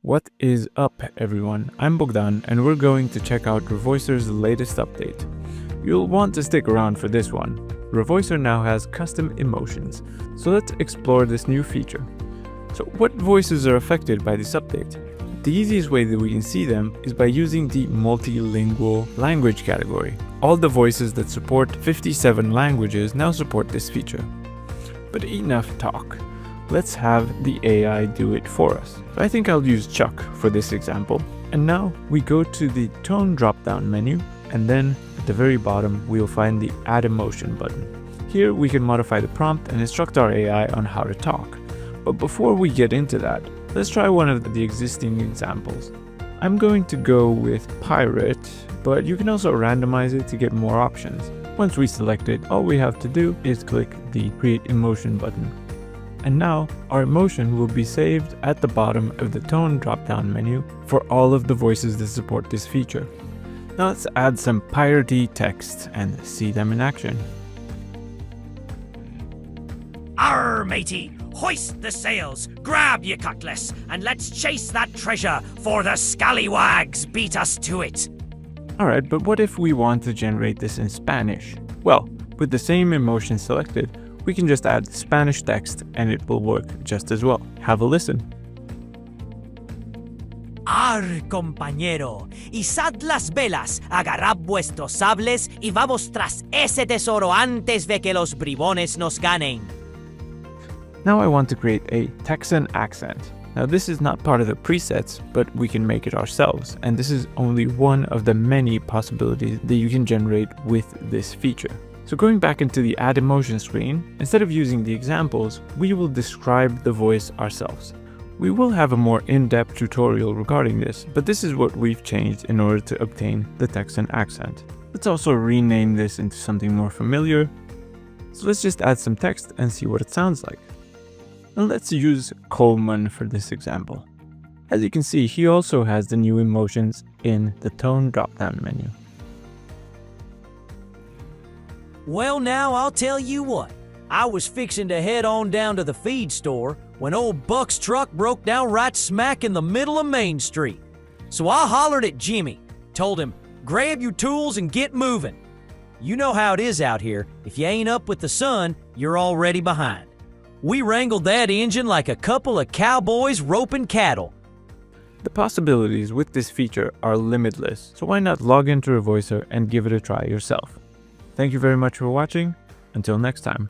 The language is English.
What is up, everyone? I'm Bogdan, and we're going to check out Revoicer's latest update. You'll want to stick around for this one. Revoicer now has custom emotions, so let's explore this new feature. So what voices are affected by this update? The easiest way that we can see them is by using the multilingual language category. All the voices that support 57 languages now support this feature. But enough talk. Let's have the AI do it for us. So I think I'll use Chuck for this example. And now we go to the tone drop-down menu, and then at the very bottom we'll find the Add Emotion button. Here we can modify the prompt and instruct our AI on how to talk. But before we get into that, let's try one of the existing examples. I'm going to go with Pirate, but you can also randomize it to get more options. Once we select it, all we have to do is click the Create Emotion button. And now our emotion will be saved at the bottom of the tone drop-down menu for all of the voices that support this feature. Now let's add some piratey text and see them in action. Arr, matey! Hoist the sails, grab your cutlass, and let's chase that treasure, for the scallywags beat us to it. Alright, but what if we want to generate this in Spanish? Well, with the same emotion selected, we can just add Spanish text and it will work just as well. Have a listen. Arr, compañero, izad las velas, agarrad vuestros sables y vamos tras ese tesoro antes de que los bribones nos ganen. Now I want to create a Texan accent. Now this is not part of the presets, but we can make it ourselves, and this is only one of the many possibilities that you can generate with this feature. So going back into the Add Emotion screen, instead of using the examples, we will describe the voice ourselves. We will have a more in-depth tutorial regarding this, but this is what we've changed in order to obtain the Texan accent. Let's also rename this into something more familiar. So let's just add some text and see what it sounds like. And let's use Coleman for this example. As you can see, he also has the new emotions in the tone drop-down menu. Well, now I'll tell you what. I was fixing to head on down to the feed store when old Buck's truck broke down right smack in the middle of Main Street. So I hollered at Jimmy, told him, grab your tools and get moving. You know how it is out here. If you ain't up with the sun, you're already behind. We wrangled that engine like a couple of cowboys roping cattle. The possibilities with this feature are limitless, so why not log into Revoicer and give it a try yourself. Thank you very much for watching. Until next time.